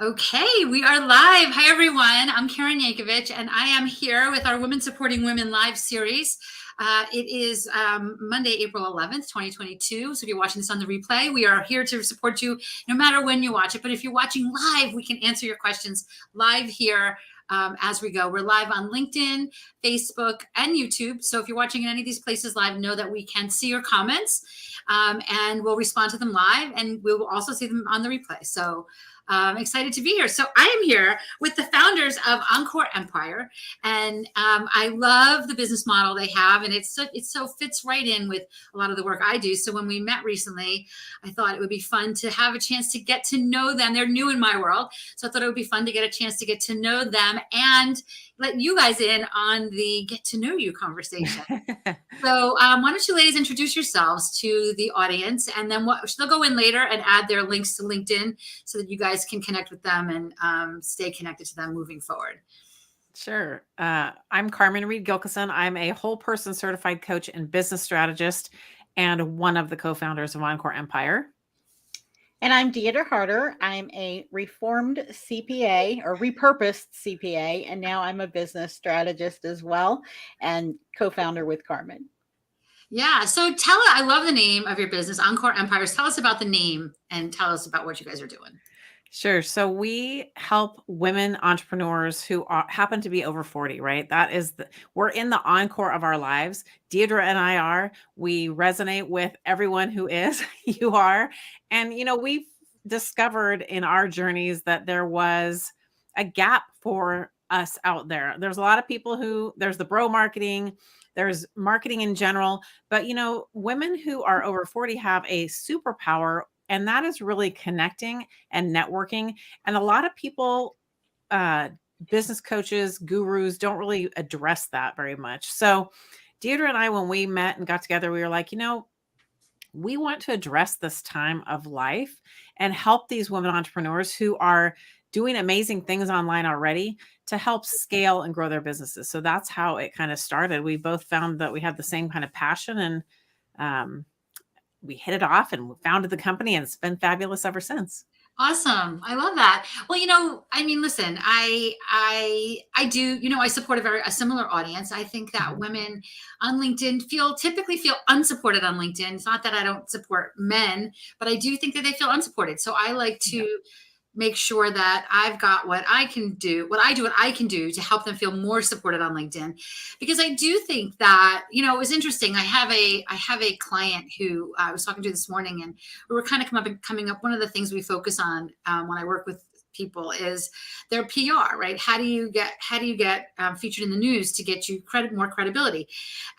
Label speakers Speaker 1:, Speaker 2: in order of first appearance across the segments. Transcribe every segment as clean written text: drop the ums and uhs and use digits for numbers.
Speaker 1: Okay, we are live. Hi, everyone. I'm Karen Yankovic, and I am here with our Women Supporting Women live series. It is Monday, April 11th, 2022. So if you're watching this on the replay, we are here to support you no matter when you watch it. But if you're watching live, we can answer your questions live here as we go. We're live on LinkedIn, Facebook, and YouTube. So if you're watching in any of these places live, know that we can see your comments and we'll respond to them live, and we will also see them on the replay. So I'm excited to be here. So I am here with the founders of Encore Empire, and I love the business model they have, and it so fits right in with a lot of the work I do. So when we met recently, I thought it would be fun to have a chance to get to know them. They're new in my world, so I thought it would be fun to get a chance to get to know them and let you guys in on the get to know you conversation. So why don't you ladies introduce yourselves to the audience, and then they'll go in later and add their links to LinkedIn so that you guys can connect with them and stay connected to them moving forward.
Speaker 2: Sure. I'm Carmen Reed-Gilkison. I'm a whole person certified coach and business strategist and one of the co-founders of Encore Empire.
Speaker 3: And I'm Deirdre Harder. I'm a reformed CPA or repurposed CPA, and now I'm a business strategist as well and co-founder with Carmen.
Speaker 1: Yeah. So I love the name of your business, Encore Empires. Tell us about the name and tell us about what you guys are doing.
Speaker 2: Sure. So we help women entrepreneurs who happen to be over 40, right? We're in the encore of our lives. Deirdre and I are. We resonate with everyone who is, you are. And, we've discovered in our journeys that there was a gap for us out there. There's a lot of people there's the bro marketing, there's marketing in general, but, women who are over 40 have a superpower, and that is really connecting and networking. And a lot of people, business coaches, gurus, don't really address that very much. So Deirdre and I, when we met and got together, we were like, we want to address this time of life and help these women entrepreneurs who are doing amazing things online already to help scale and grow their businesses. So that's how it kind of started. We both found that we had the same kind of passion, and we hit it off and founded the company, and it's been fabulous ever since.
Speaker 1: Awesome. I love that. Well, listen, I do, I support a similar audience. I think that women on LinkedIn typically feel unsupported on LinkedIn. It's not that I don't support men, but I do think that they feel unsupported. So I like to make sure that I've got what I can do to help them feel more supported on LinkedIn. Because I do think that, it was interesting. I have a client who I was talking to this morning, and we were kind of coming up. One of the things we focus on when I work with people is their PR, right? How do you get featured in the news to get you more credibility?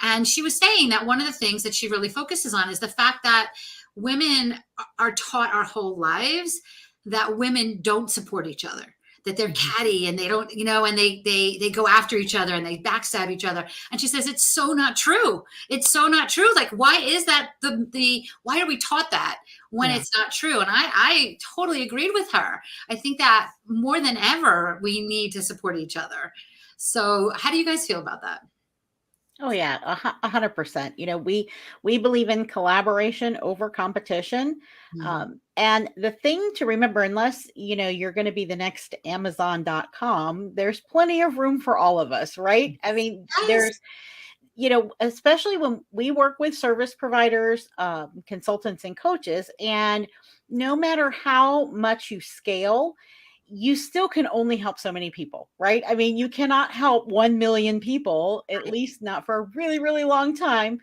Speaker 1: And she was saying that one of the things that she really focuses on is the fact that women are taught our whole lives that women don't support each other, that they're catty and they don't, and they go after each other and they backstab each other. And she says, it's so not true. It's so not true. Like, why is that why are we taught that when it's not true? And I totally agreed with her. I think that more than ever, we need to support each other. So how do you guys feel about that?
Speaker 3: Oh yeah, 100%. We believe in collaboration over competition. And the thing to remember, unless, you're going to be the next Amazon.com, there's plenty of room for all of us, right? I mean, there's, especially when we work with service providers, consultants and coaches, and no matter how much you scale, you still can only help so many people, right? I mean, you cannot help 1 million people, at least not for a really, really long time.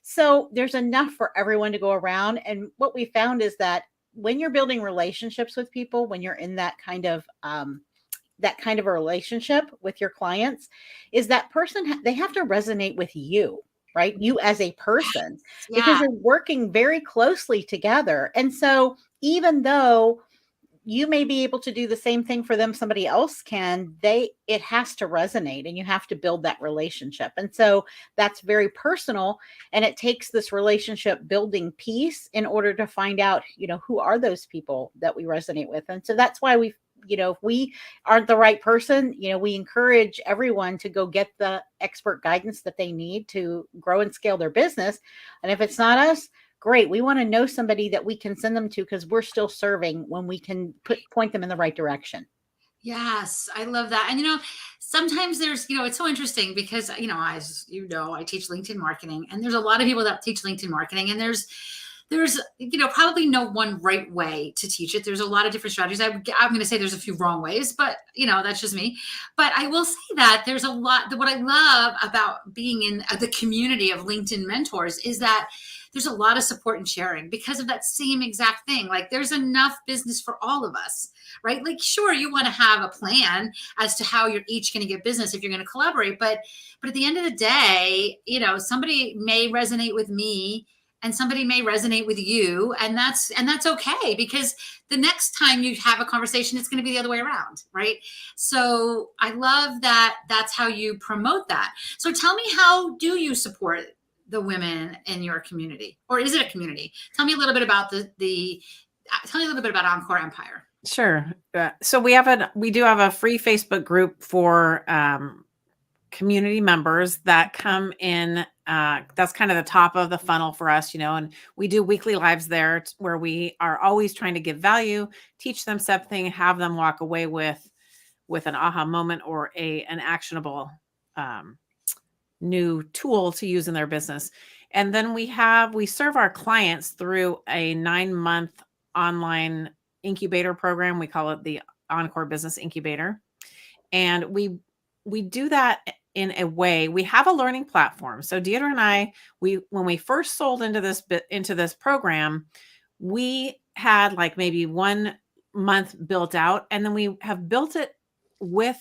Speaker 3: So there's enough for everyone to go around. And what we found is that when you're building relationships with people, when you're in that kind of a relationship with your clients, is that person, they have to resonate with you, right? You as a person, because you're working very closely together. And so even though you may be able to do the same thing for them somebody else can, it has to resonate, and you have to build that relationship. And so that's very personal, and it takes this relationship building piece in order to find out, who are those people that we resonate with. And so that's why if we aren't the right person, we encourage everyone to go get the expert guidance that they need to grow and scale their business. And if it's not us, great. We want to know somebody that we can send them to because we're still serving when we can point them in the right direction.
Speaker 1: Yes, I love that. And sometimes there's, it's so interesting because, as you know, I teach LinkedIn marketing, and there's a lot of people that teach LinkedIn marketing, and there's probably no one right way to teach it. There's a lot of different strategies. I'm going to say there's a few wrong ways, but that's just me. But I will say that there's a lot that what I love about being in the community of LinkedIn mentors is that there's a lot of support and sharing because of that same exact thing. Like, there's enough business for all of us, right? Like, sure, you want to have a plan as to how you're each going to get business if you're going to collaborate. But at the end of the day, somebody may resonate with me and somebody may resonate with you. And that's okay, because the next time you have a conversation, it's going to be the other way around, right? So I love that that's how you promote that. So tell me, how do you support the women in your community, or is it a community? Tell me a little bit about tell me a little bit about Encore Empire.
Speaker 2: Sure. So we do have a free Facebook group for community members that come in. That's kind of the top of the funnel for us, and we do weekly lives there where we are always trying to give value, teach them something, have them walk away with an aha moment or an actionable new tool to use in their business. And then we serve our clients through a 9-month online incubator program. We call it the Encore Business Incubator. And we do that in a way. We have a learning platform. So Deirdre and I, when we first sold into this program, we had like maybe 1 month built out, and then we have built it with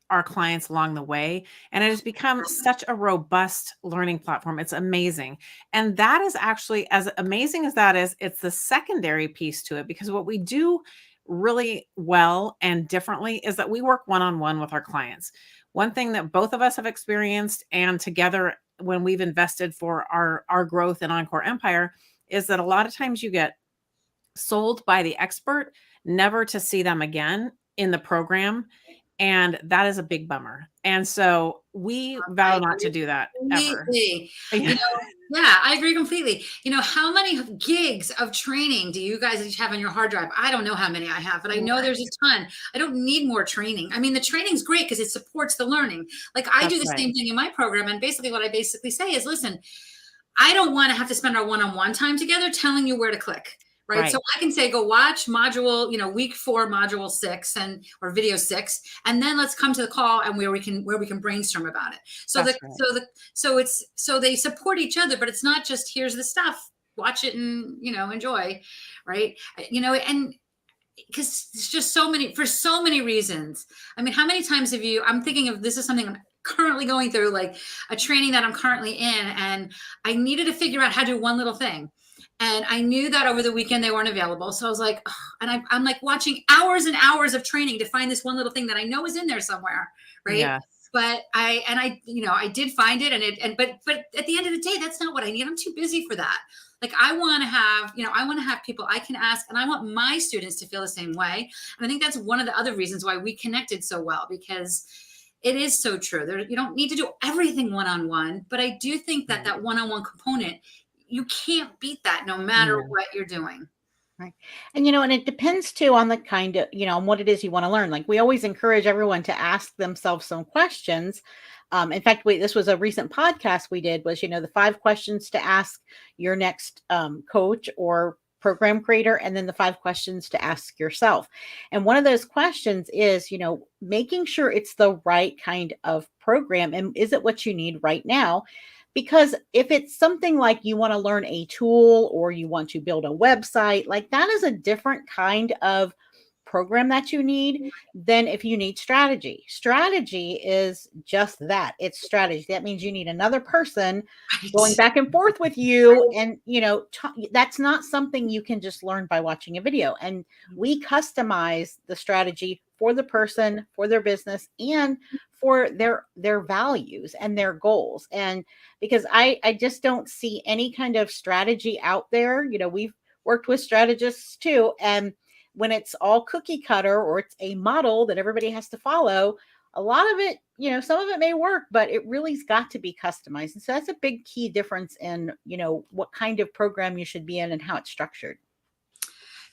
Speaker 2: our clients along the way. And it has become such a robust learning platform. It's amazing. And that is actually, as amazing as that is, it's the secondary piece to it, because what we do really well and differently is that we work one-on-one with our clients. One thing that both of us have experienced, and together when we've invested for our growth in Encore Empire, is that a lot of times you get sold by the expert, never to see them again in the program. And that is a big bummer. And so we vow not to do that ever.
Speaker 1: Yeah, I agree completely. How many gigs of training do you guys each have on your hard drive? I don't know how many I have, but I know there's a ton. I don't need more training. I mean, the training's great because it supports the learning. Like, I do the same thing in my program. And basically what I say is, listen, I don't want to have to spend our one-on-one time together telling you where to click. Right. So I can say, go watch module, week 4, module 6 or video 6. And then let's come to the call and where we can brainstorm about it. So so they support each other, but it's not just, here's the stuff, watch it and, enjoy. Right. And because it's just for so many reasons. I mean, how many times I'm thinking of, this is something I'm currently going through, like a training that I'm currently in, and I needed to figure out how to do one little thing. And I knew that over the weekend they weren't available. So I was like, and I'm like watching hours and hours of training to find this one little thing that I know is in there somewhere. Right. Yeah. But I did find it, but at the end of the day, that's not what I need. I'm too busy for that. Like, I want to have people I can ask, and I want my students to feel the same way. And I think that's one of the other reasons why we connected so well, because it is so true. You don't need to do everything one-on-one, but I do think that one-on-one component, you can't beat that no matter what you're doing.
Speaker 3: Right. And, and it depends too on the kind of, on what it is you want to learn. Like, we always encourage everyone to ask themselves some questions. In fact, this was a recent podcast we did, was, the 5 questions to ask your next coach or program creator, and then the 5 questions to ask yourself. And one of those questions is, making sure it's the right kind of program. And is it what you need right now? Because if it's something like you want to learn a tool or you want to build a website, like, that is a different kind of program that you need than if you need strategy. Strategy is just that. It's strategy. That means you need another person going back and forth with you. And, that's not something you can just learn by watching a video. And we customize the strategy for the person, for their business, and for their values and their goals. And because I just don't see any kind of strategy out there. We've worked with strategists too. And when it's all cookie cutter, or it's a model that everybody has to follow, a lot of it, some of it may work, but it really's got to be customized. And so that's a big key difference in, what kind of program you should be in and how it's structured.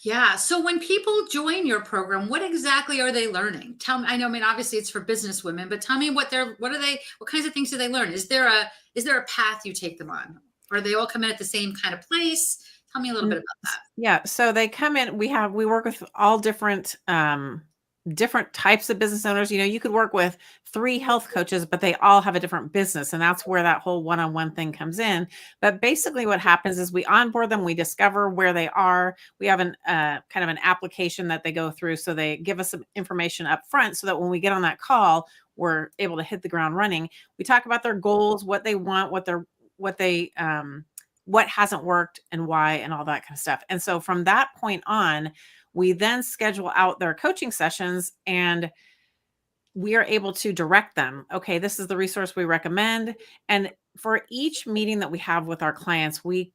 Speaker 1: Yeah. So when people join your program, what exactly are they learning? Tell me. I know. I mean, obviously, it's for business women, but tell me what kinds of things do they learn? Is there a path you take them on, or they all come in at the same kind of place? Tell me a little bit about that.
Speaker 2: Yeah. So they come in. We work with all different types of business owners. You could work with 3 health coaches, but they all have a different business. And that's where that whole one-on-one thing comes in. But basically what happens is we onboard them, we discover where they are. We have an kind of an application that they go through. So they give us some information up front so that when we get on that call, we're able to hit the ground running. We talk about their goals, what they want, what hasn't worked and why, and all that kind of stuff. And so from that point on, we then schedule out their coaching sessions, and we are able to direct them. Okay, this is the resource we recommend. And for each meeting that we have with our clients, we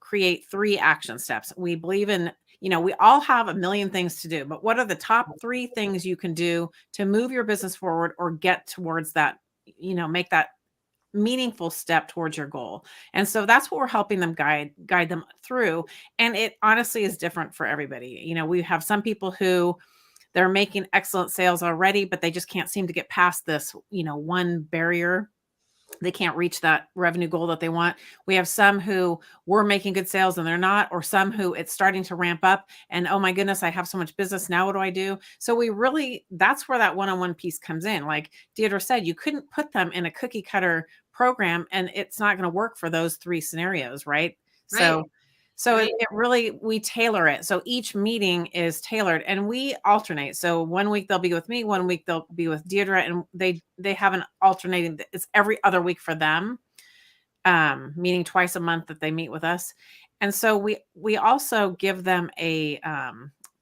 Speaker 2: create 3 action steps. We believe in, we all have a million things to do, but what are the top 3 things you can do to move your business forward or get towards that, make that meaningful step towards your goal. And so that's what we're helping them guide them through. And it honestly is different for everybody. We have some people who they're making excellent sales already, but they just can't seem to get past this, one barrier. They can't reach that revenue goal that they want. We have some who were making good sales and they're not, or some who it's starting to ramp up and, oh my goodness, I have so much business. Now what do I do? So that's where that one-on-one piece comes in. Like Deirdre said, you couldn't put them in a cookie cutter program and it's not going to work for those 3 scenarios. Right.
Speaker 1: Right.
Speaker 2: So
Speaker 1: Right.
Speaker 2: it really, we tailor it. So each meeting is tailored and we alternate. So one week they'll be with me, one week they'll be with Deirdre, and they have an alternating, it's every other week for them, meaning twice a month that they meet with us. And so we also give them a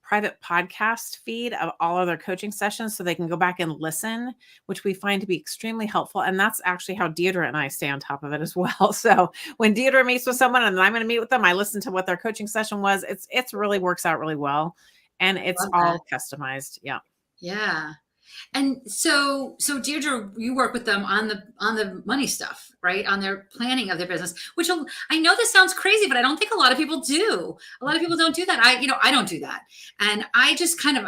Speaker 2: private podcast feed of all of their coaching sessions so they can go back and listen, which we find to be extremely helpful. And that's actually how Deirdre and I stay on top of it as well. So when Deirdre meets with someone and I'm going to meet with them, I listen to what their coaching session was. It's really works out really well. And it's all customized. Yeah.
Speaker 1: Yeah. And so Deirdre, you work with them on the money stuff, right? On their planning of their business, which I know this sounds crazy, but I don't think a lot of people do. A lot of people don't do that. I don't do that. And I just kind of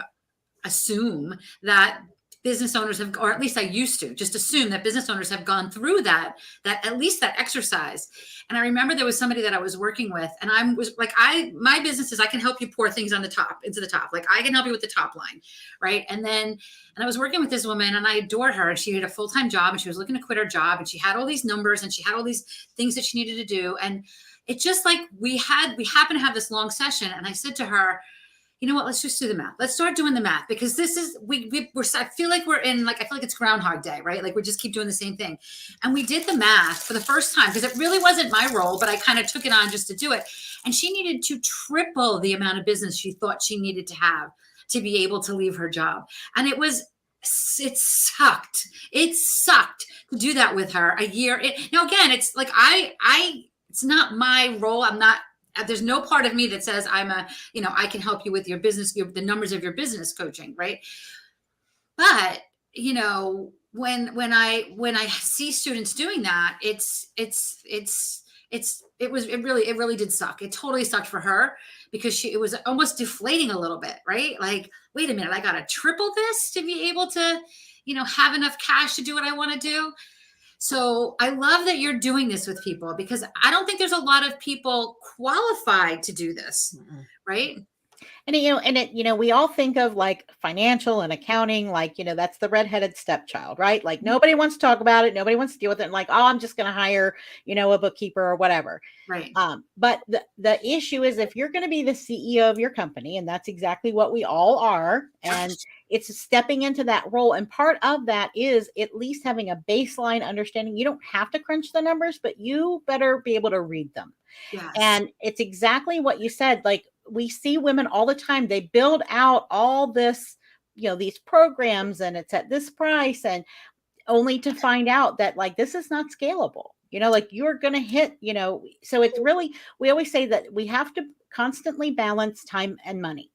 Speaker 1: assume that business owners have, or at least I used to just assume that business owners have gone through that at least that exercise. And I remember there was somebody that I was working with, and I was like, my business is I can help you pour things into the top. Like I can help you with the top line. Right. And I was working with this woman and I adored her, and she had a full-time job and she was looking to quit her job, and she had all these numbers and she had all these things that she needed to do. And it's just like we happened to have this long session, and I said to her, you know what, let's just do the math. Let's start doing the math, because this is, I feel like it's Groundhog Day, right? Like we just keep doing the same thing. And we did the math for the first time, because it really wasn't my role, but I kind of took it on just to do it. And she needed to triple the amount of business she thought she needed to have to be able to leave her job. And it sucked. It sucked to do that with her a year. Now, again, it's like, it's not my role. There's no part of me that says I can help you with your business, the numbers of your business coaching. Right. But, when I see students doing that, it really did suck. It totally sucked for her, because it was almost deflating a little bit, right? Like, wait a minute, I got to triple this to be able to, have enough cash to do what I want to do. So I love that you're doing this with people, because I don't think there's a lot of people qualified to do this. Mm-hmm. Right.
Speaker 3: And we all think of like financial and accounting, like, that's the redheaded stepchild, right? Like nobody wants to talk about it. Nobody wants to deal with it. And like, oh, I'm just going to hire, a bookkeeper or whatever.
Speaker 1: Right.
Speaker 3: But the issue is, if you're going to be the CEO of your company, and that's exactly what we all are, and it's stepping into that role. And part of that is at least having a baseline understanding. You don't have to crunch the numbers, but you better be able to read them.
Speaker 1: Yes.
Speaker 3: And it's exactly what you said. Like, we see women all the time. They build out all this, these programs, and it's at this price, and only to find out that like, this is not scalable, like you're going to hit, so it's really, we always say that we have to constantly balance time and money.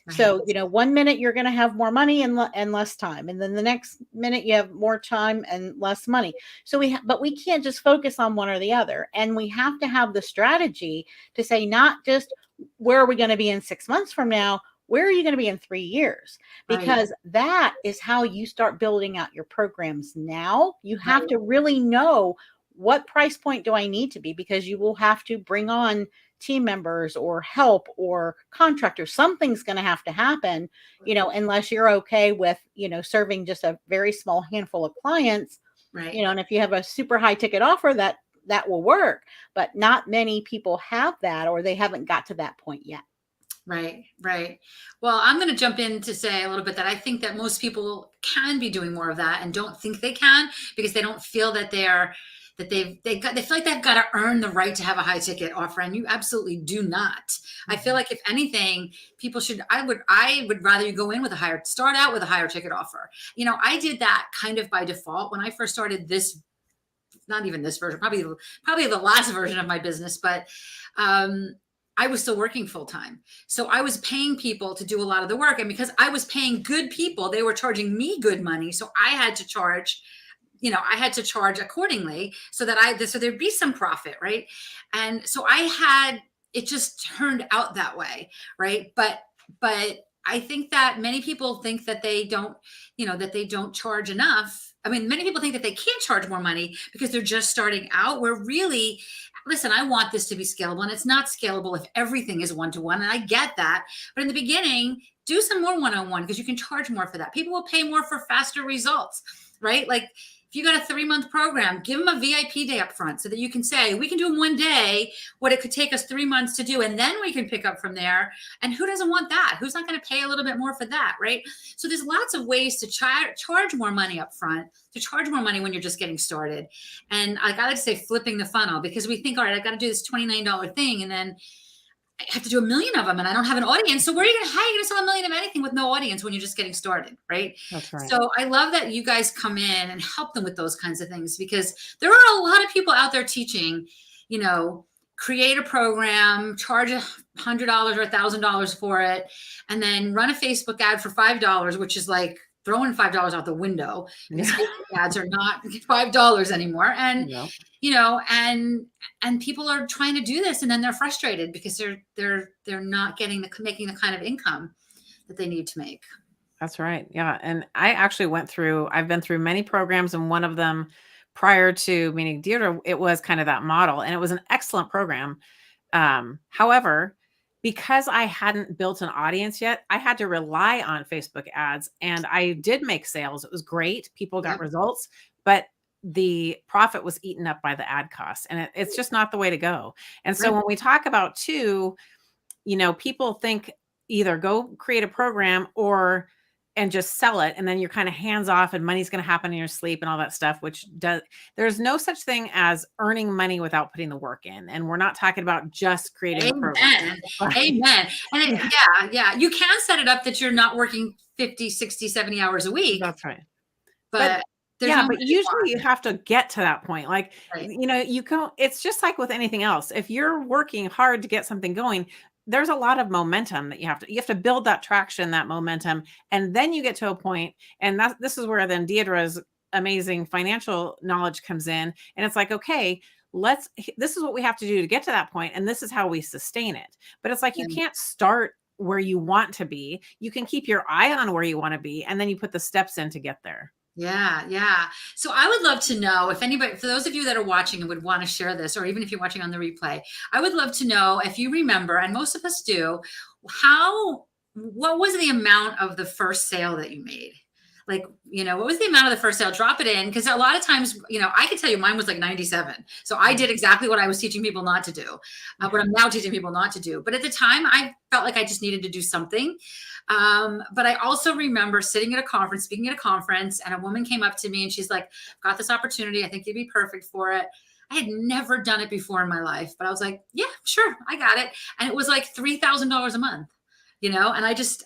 Speaker 1: Right.
Speaker 3: So, one minute you're going to have more money and less time. And then the next minute you have more time and less money. So but we can't just focus on one or the other. And we have to have the strategy to say, not just where are we going to be in 6 months from now? Where are you going to be in 3 years?
Speaker 1: Right.
Speaker 3: Because that is how you start building out your programs now. You have
Speaker 1: Right.
Speaker 3: to really know, what price point do I need to be? Because you will have to bring on team members or help or contractors. Something's going to have to happen, unless you're okay with, serving just a very small handful of clients,
Speaker 1: Right.
Speaker 3: and if you have a super high ticket offer, that will work, but not many people have that, or they haven't got to that point yet.
Speaker 1: Right, right. Well, I'm going to jump in to say a little bit that I think that most people can be doing more of that and don't think they can, because they don't feel that they feel like they've got to earn the right to have a high ticket offer, and you absolutely do not. I feel like, if anything, people should. I would rather you go in with start out with a higher ticket offer. I did that kind of by default when I first started this. Not even this version, probably the last version of my business, but I was still working full time. So I was paying people to do a lot of the work. And because I was paying good people, they were charging me good money. So I had to charge, accordingly, so there'd be some profit. Right. And so it just turned out that way. Right. But I think that many people think that they don't charge enough. I mean, many people think that they can't charge more money because they're just starting out, where really, listen, I want this to be scalable, and it's not scalable if everything is one-to-one. And I get that. But in the beginning, do some more one-on-one, because you can charge more for that. People will pay more for faster results, right? Like, if you got a 3-month program, give them a VIP day up front so that you can say, we can do in one day what it could take us 3 months to do. And then we can pick up from there. And who doesn't want that? Who's not going to pay a little bit more for that, right? So there's lots of ways to charge more money up front, to charge more money when you're just getting started. And I like to say flipping the funnel, because we think, all right, I got to do this $29 thing, and then I have to do 1 million of them, and I don't have an audience. So how are you going to sell 1 million of anything with no audience when you're just getting started? Right.
Speaker 2: That's right.
Speaker 1: So I love that you guys come in and help them with those kinds of things, because there are a lot of people out there teaching, create a program, charge $100 or $1,000 for it, and then run a Facebook ad for $5, which is like throwing $5 out the window, because Facebook ads are not $5 anymore. And, and people are trying to do this, and then they're frustrated because they're not making the kind of income that they need to make.
Speaker 2: That's right. Yeah. And I've been through many programs, and one of them, prior to meeting Deirdre, it was kind of that model, and it was an excellent program. However, because I hadn't built an audience yet, I had to rely on Facebook ads, and I did make sales. It was great. People got results, but the profit was eaten up by the ad costs, and it's just not the way to go. And so when we talk about people think either go create a program and just sell it, and then you're kind of hands off, and money's going to happen in your sleep and all that stuff, there's no such thing as earning money without putting the work in. And we're not talking about just creating a program.
Speaker 1: Amen. And you can set it up that you're not working 50, 60, 70 hours a week.
Speaker 2: That's right.
Speaker 1: But
Speaker 2: usually you have to get to that point. Like,
Speaker 1: right.
Speaker 2: It's just like with anything else. If you're working hard to get something going, there's a lot of momentum that you have to build that traction, that momentum. And then you get to a point, and this is where then Deirdre's amazing financial knowledge comes in. And it's like, okay, this is what we have to do to get to that point, and this is how we sustain it. But it's like, you can't start where you want to be. You can keep your eye on where you want to be, and then you put the steps in to get there.
Speaker 1: Yeah. So I would love to know, if anybody, for those of you that are watching and would want to share this, or even if you're watching on the replay, I would love to know if you remember, and most of us do, what was the amount of the first sale that you made? Like, what was the amount of the first sale? Drop it in. Because a lot of times, I could tell you mine was like 97. So I did exactly what I was teaching people not to do, what I'm now teaching people not to do. But at the time, I felt like I just needed to do something. But I also remember sitting at a conference, speaking at a conference, and a woman came up to me and she's like, I've got this opportunity. I think you'd be perfect for it. I had never done it before in my life, but I was like, yeah, sure. I got it. And it was like $3,000 a month, and I just,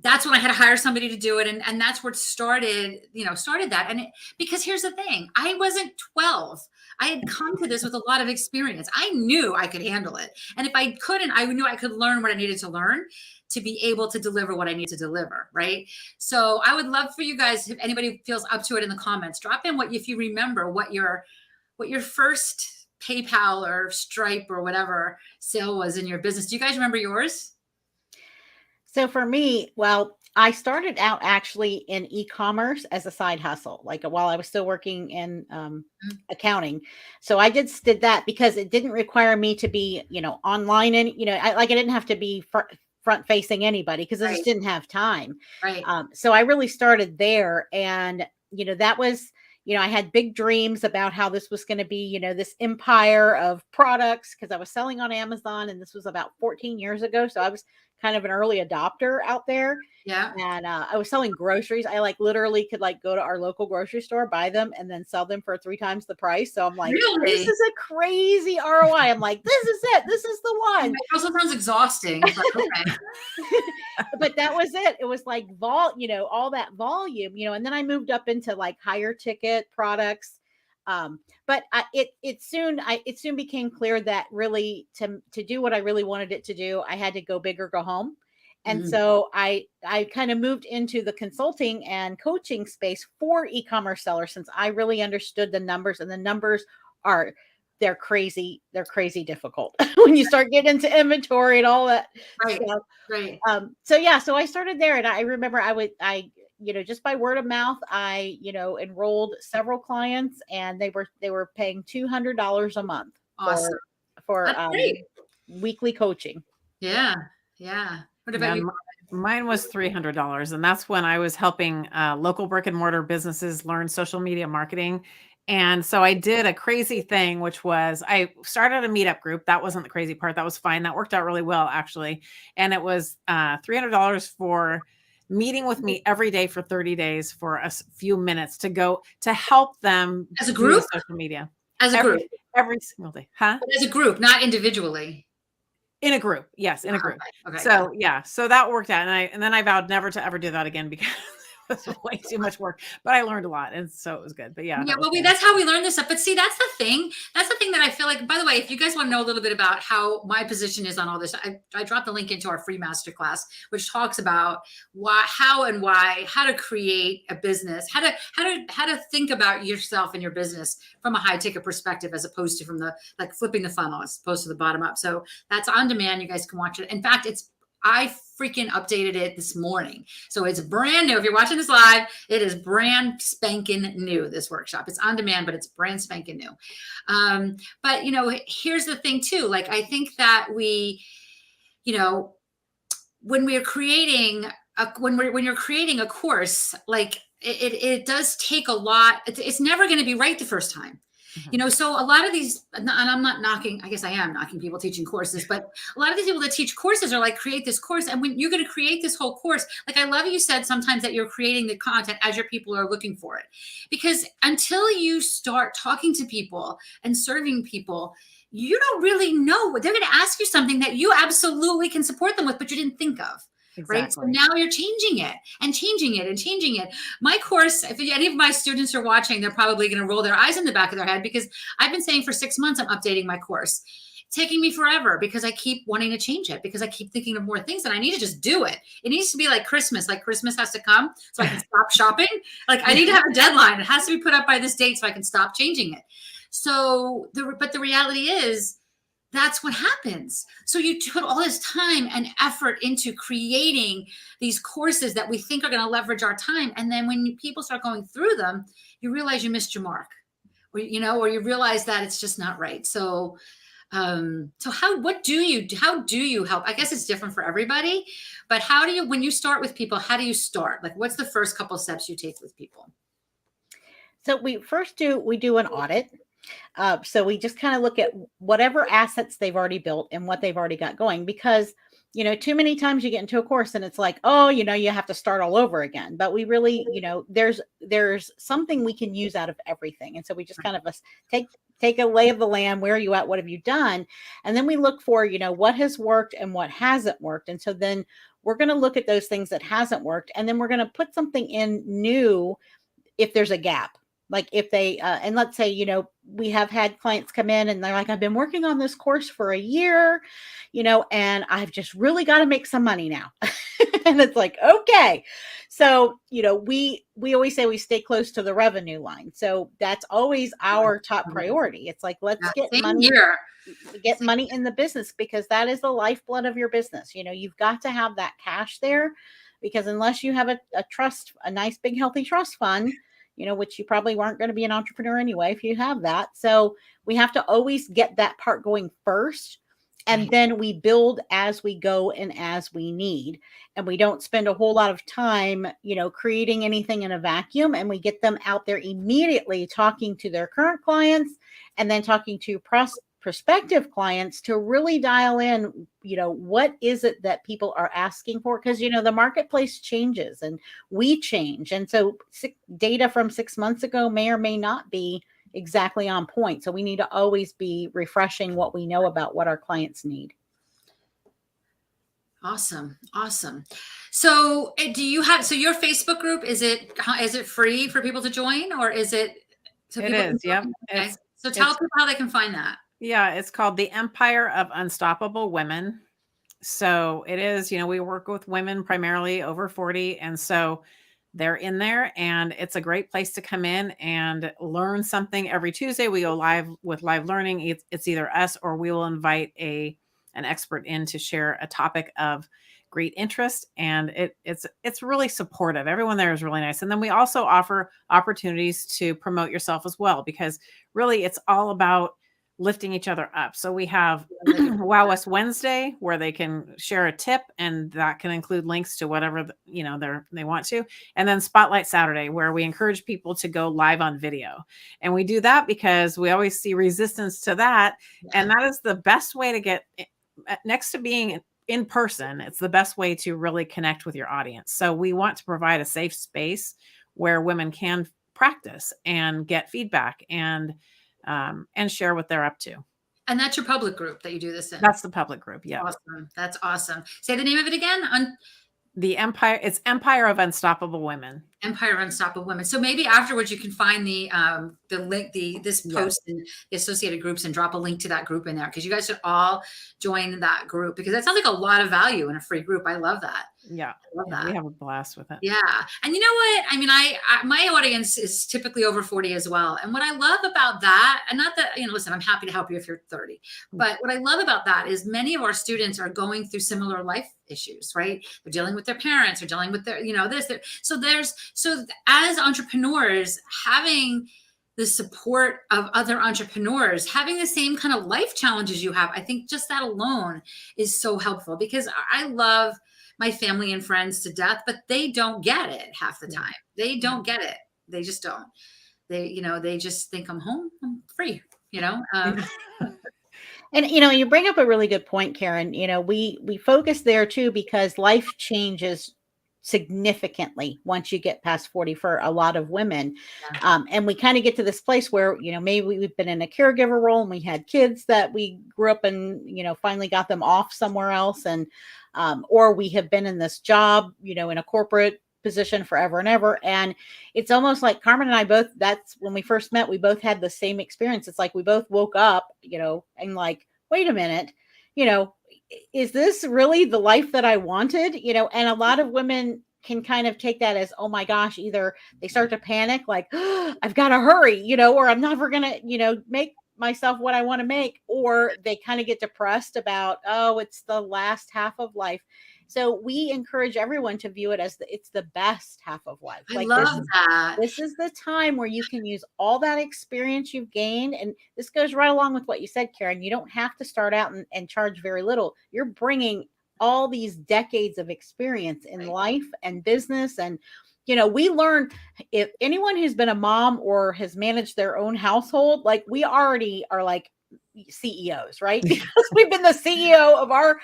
Speaker 1: that's when I had to hire somebody to do it. And that's what started that. And because here's the thing, I wasn't 12. I had come to this with a lot of experience. I knew I could handle it. And if I couldn't, I knew I could learn what I needed to learn to be able to deliver what I need to deliver. Right. So I would love for you guys, if anybody feels up to it in the comments, drop in if you remember what your first PayPal or Stripe or whatever sale was in your business. Do you guys remember yours?
Speaker 3: So for me, well, I started out actually in e-commerce as a side hustle, like while I was still working in accounting. So I just did that because it didn't require me to be, online, and I didn't have to be front facing anybody because I just didn't have time.
Speaker 1: Right.
Speaker 3: So I really started there, and that was, I had big dreams about how this was going to be, this empire of products, because I was selling on Amazon, and this was about 14 years ago. So I was kind of an early adopter out there.
Speaker 1: Yeah.
Speaker 3: And I was selling groceries. I literally could go to our local grocery store, buy them, and then sell them for 3 times the price. So I'm like,
Speaker 1: really?
Speaker 3: This is a crazy ROI. I'm like, this is it. This is the one.
Speaker 1: It also sounds exhausting, but okay.
Speaker 3: But that was it. It was like all that volume, and then I moved up into higher ticket products. But it soon became clear that really to do what I really wanted it to do, I had to go big or go home. And so I kind of moved into the consulting and coaching space for e-commerce sellers, since I really understood the numbers, and the numbers they're crazy difficult when you start getting into inventory and all that stuff.
Speaker 1: Right.
Speaker 3: So I started there, and I remember I just by word of mouth, I enrolled several clients, and they were paying $200 a month
Speaker 1: Awesome.
Speaker 3: for weekly coaching.
Speaker 1: Yeah. What about you?
Speaker 2: Mine was $300, and that's when I was helping local brick and mortar businesses learn social media marketing. And so I did a crazy thing, which was I started a meetup group. That wasn't the crazy part. That was fine. That worked out really well, actually. And it was $300 for meeting with me every day for 30 days for a few minutes to help them
Speaker 1: as a group,
Speaker 2: social media
Speaker 1: as a group
Speaker 2: every single day. Huh?
Speaker 1: But as a group, not individually.
Speaker 2: In a group. Yes. In a group.
Speaker 1: Okay.
Speaker 2: So yeah. So that worked out. And then I vowed never to ever do that again because it was way too much work, but I learned a lot. And so it was good, but yeah.
Speaker 1: That's how we learn this stuff. But see, that's the thing that I feel like, by the way, if you guys want to know a little bit about how my position is on all this, I dropped the link into our free masterclass, which talks about how to create a business, how to think about yourself and your business from a high ticket perspective, as opposed to from the flipping the funnel, as opposed to the bottom up. So that's on demand. You guys can watch it. In fact, I freaking updated it this morning. So it's brand new. If you're watching this live, it is brand spanking new, this workshop. It's on demand, but it's brand spanking new. But here's the thing too. I think that we, when we're creating when you're creating a course, it does take a lot. It's never going to be right the first time. So a lot of these, and I'm not knocking, I guess I am knocking people teaching courses, but a lot of these people that teach courses are create this course. And when you're going to create this whole course, I love you said sometimes that you're creating the content as your people are looking for it, because until you start talking to people and serving people, you don't really know. They're going to ask you something that you absolutely can support them with, but you didn't think of. Exactly. Right. So now you're changing it and changing it and changing it. My course, if any of my students are watching, they're probably going to roll their eyes in the back of their head, because I've been saying for 6 months, I'm updating my course. It's taking me forever because I keep wanting to change it, because I keep thinking of more things, and I need to just do it. It needs to be like Christmas. Christmas has to come so I can stop shopping. I need to have a deadline. It has to be put up by this date so I can stop changing it. So but the reality is, that's what happens. So you put all this time and effort into creating these courses that we think are going to leverage our time. And then when people start going through them, you realize you missed your mark, or you realize that it's just not right. So, how do you help? I guess it's different for everybody, but when you start with people, how do you start? What's the first couple of steps you take with people?
Speaker 3: So we do an audit. So we just kind of look at whatever assets they've already built and what they've already got going, because, too many times you get into a course and it's you have to start all over again. But we really, there's something we can use out of everything. And so we just kind of take a lay of the land. Where are you at? What have you done? And then we look for, what has worked and what hasn't worked. And so then we're going to look at those things that hasn't worked. And then we're going to put something in new if there's a gap. Like if they, and let's say, we have had clients come in and they're like, I've been working on this course for a year, and I've just really got to make some money now. And it's like, okay. So, we always say we stay close to the revenue line. So that's always our top priority. It's like, let's
Speaker 1: Yeah,
Speaker 3: get
Speaker 1: same
Speaker 3: money,
Speaker 1: here.
Speaker 3: in the business, because that is the lifeblood of your business. You've got to have that cash there, because unless you have a trust, a nice big healthy trust fund, which you probably weren't going to be an entrepreneur anyway if you have that. So we have to always get that part going first. And
Speaker 1: Right.
Speaker 3: then we build as we go and as we need. And we don't spend a whole lot of time, creating anything in a vacuum. And we get them out there immediately talking to their current clients and then talking to prospective clients to really dial in, what is it that people are asking for? Because, the marketplace changes and we change. And so data from 6 months ago may or may not be exactly on point. So we need to always be refreshing what we know about what our clients need.
Speaker 1: Awesome. So do you have, so your Facebook group, is it free for people to join, or is it? So
Speaker 2: It is. Yep.
Speaker 1: Okay. So tell people how they can find that.
Speaker 2: Yeah. It's called the Empire of Unstoppable Women. So it is, we work with women primarily over 40. And so they're in there, and it's a great place to come in and learn something. Every Tuesday we go live with live learning. It's either us or we will invite an expert in to share a topic of great interest. And it's really supportive. Everyone there is really nice. And then we also offer opportunities to promote yourself as well, because really it's all about lifting each other up. So we have Wow Us Wednesday, where they can share a tip, and that can include links to whatever they want to. And then Spotlight Saturday, where we encourage people to go live on video. And we do that because we always see resistance to that. And that is the best way to get, next to being in person, it's the best way to really connect with your audience. So we want to provide a safe space where women can practice and get feedback and share what they're up to.
Speaker 1: And that's your public group that you do this in?
Speaker 2: That's the public group. Yeah.
Speaker 1: Awesome. That's awesome. Say the name of it again.
Speaker 2: The Empire. It's Empire of Unstoppable Women.
Speaker 1: Empire of Unstoppable Women. So maybe afterwards you can find the link, this post and the associated groups, and drop a link to that group in there, because you guys should all join that group, because that sounds like a lot of value in a free group. I love that.
Speaker 2: Yeah.
Speaker 1: I love that.
Speaker 2: We have a blast with it.
Speaker 1: Yeah. And you know what? I mean, my audience is typically over 40 as well. And what I love about that, and not that, listen, I'm happy to help you if you're 30, but what I love about that is many of our students are going through similar life issues, right? They're dealing with their parents, or dealing with their, so as entrepreneurs, having the support of other entrepreneurs, having the same kind of life challenges you have, I think just that alone is so helpful, because I love my family and friends to death, but they don't get it half the time. They don't get it. They just don't. They just think I'm home, I'm free,
Speaker 3: And, you bring up a really good point, Karen. We focus there too, because life changes significantly once you get past 40 for a lot of women.
Speaker 1: Yeah.
Speaker 3: And we kind of get to this place where, maybe we've been in a caregiver role and we had kids that we grew up and, finally got them off somewhere else. And, or we have been in this job, in a corporate position forever and ever. And it's almost like Carmen and I both, that's when we first met, we both had the same experience. It's like we both woke up, and like, wait a minute, is this really the life that I wanted? And a lot of women can kind of take that as, oh my gosh, either they start to panic, like, oh, I've got to hurry, or I'm never going to, make myself what I want to make, or they kind of get depressed about, oh, it's the last half of life. So we encourage everyone to view it as it's the best half of life.
Speaker 1: I love that.
Speaker 3: This is the time where you can use all that experience you've gained. And this goes right along with what you said, Karen. You don't have to start out and charge very little. You're bringing all these decades of experience in life and business. And, we learn, if anyone who's been a mom or has managed their own household, like we already are like CEOs, right? Because we've been the CEO of our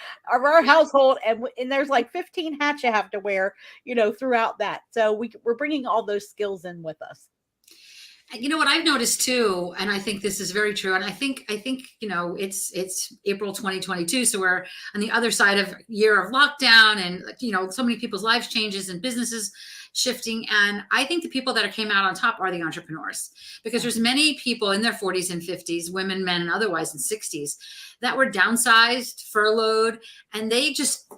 Speaker 3: household, and there's like 15 hats you have to wear, throughout that. So we're bringing all those skills in with us.
Speaker 1: You know what I've noticed too, and I think this is very true. And I think, it's April 2022. So we're on the other side of year of lockdown and, so many people's lives changes and businesses shifting. And I think the people that came out on top are the entrepreneurs, because there's many people in their 40s and 50s, women, men, and otherwise in 60s, that were downsized, furloughed, and they just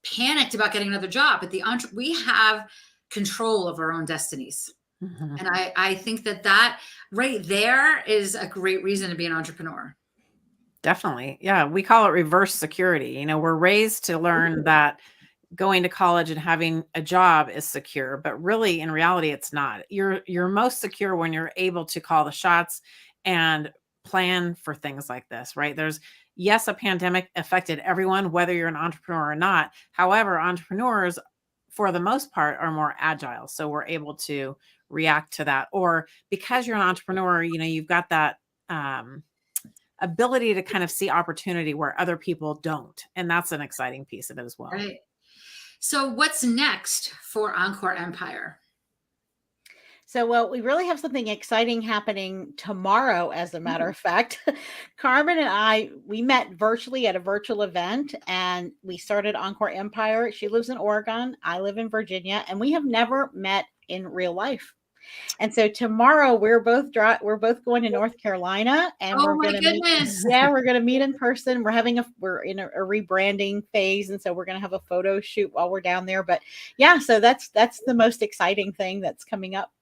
Speaker 1: panicked about getting another job. But we have control of our own destinies.
Speaker 2: Mhm.
Speaker 1: And I think that right there is a great reason to be an entrepreneur.
Speaker 2: Definitely. Yeah. We call it reverse security. We're raised to learn that going to college and having a job is secure, but really in reality, it's not. You're most secure when you're able to call the shots and plan for things like this, right? Yes, a pandemic affected everyone, whether you're an entrepreneur or not. However, entrepreneurs, for the most part, are more agile. So we're able to react to that. Or because you're an entrepreneur, you've got that ability to kind of see opportunity where other people don't. And that's an exciting piece of it as well.
Speaker 1: Right. So what's next for Encore Empire?
Speaker 3: So, well, we really have something exciting happening tomorrow, as a matter of fact. Carmen and we met virtually at a virtual event, and we started Encore Empire. She lives in Oregon. I live in Virginia, and we have never met in real life. And so tomorrow we're both going to North Carolina, and
Speaker 1: Oh
Speaker 3: we're
Speaker 1: my
Speaker 3: going to meet.
Speaker 1: goodness.
Speaker 3: Yeah, we're going to meet in person. We're in a rebranding phase, and so we're going to have a photo shoot while we're down there. But yeah, so that's the most exciting thing that's coming up.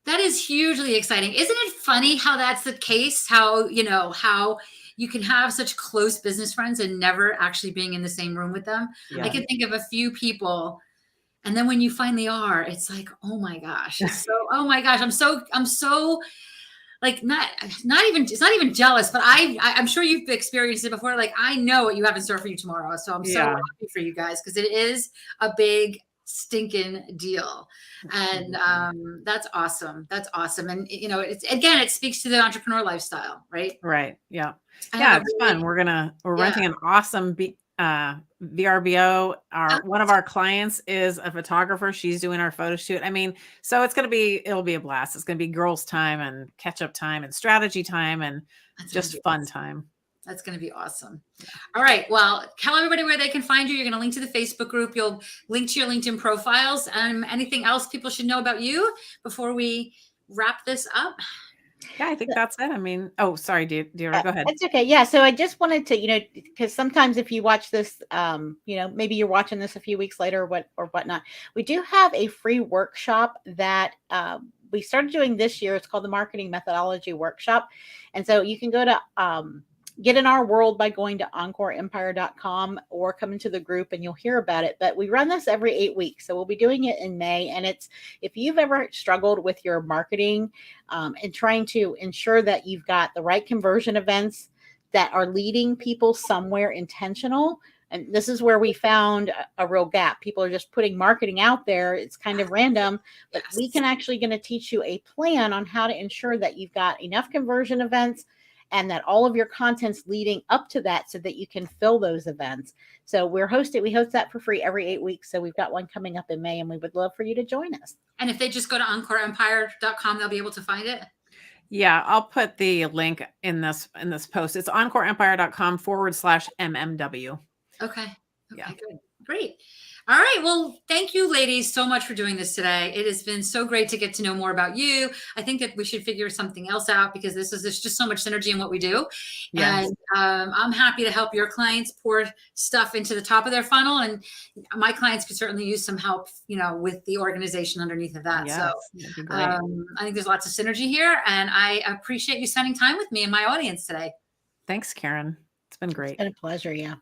Speaker 1: That is hugely exciting. Isn't it funny how that's the case? How you can have such close business friends and never actually being in the same room with them.
Speaker 2: Yeah.
Speaker 1: I can think of a few people, and then when you finally are, it's like, oh my gosh. Oh my gosh, I'm so like, it's not even jealous, but I'm sure you've experienced it before. Like, I know what you have in store for you tomorrow. So I'm so happy for you guys, because it is a big stinking deal. And that's awesome. And it speaks to the entrepreneur lifestyle, right?
Speaker 2: Right. Yeah. Yeah, it's fun. We're renting an awesome VRBO. One of our clients is a photographer. She's doing our photo shoot. I mean, so it'll be a blast. It's going to be girls' time and catch up time and strategy time and just fun time.
Speaker 1: That's going to be awesome. All right. Well, tell everybody where they can find you. You're going to link to the Facebook group. You'll link to your LinkedIn profiles. Anything else people should know about you before we wrap this up?
Speaker 2: Yeah, I think that's it. I mean, oh, sorry, Deirdre, go ahead.
Speaker 3: It's okay. Yeah. So I just wanted to, because sometimes if you watch this, maybe you're watching this a few weeks later or whatnot, we do have a free workshop that we started doing this year. It's called the Marketing Methodology Workshop. And so you can go to get in our world by going to encoreempire.com or come into the group and you'll hear about it. But we run this every 8 weeks. So we'll be doing it in May. And if you've ever struggled with your marketing and trying to ensure that you've got the right conversion events that are leading people somewhere intentional, and this is where we found a real gap. People are just putting marketing out there. It's kind of random, but we can actually going to teach you a plan on how to ensure that you've got enough conversion events and that all of your content's leading up to that so that you can fill those events. So we host that for free every 8 weeks. So we've got one coming up in May, and we would love for you to join us.
Speaker 1: And if they just go to encoreempire.com, they'll be able to find it.
Speaker 2: Yeah, I'll put the link in this post. It's encoreempire.com/MMW.
Speaker 1: Okay.
Speaker 2: Yeah.
Speaker 1: Good. Great. All right. Well, thank you, ladies, so much for doing this today. It has been so great to get to know more about you. I think that we should figure something else out, because there's just so much synergy in what we do. Yes. And I'm happy to help your clients pour stuff into the top of their funnel. And my clients could certainly use some help, with the organization underneath of that. Yes, so I think there's lots of synergy here, and I appreciate you spending time with me and my audience today.
Speaker 2: Thanks, Karen. It's been great.
Speaker 3: It's been a pleasure. Yeah.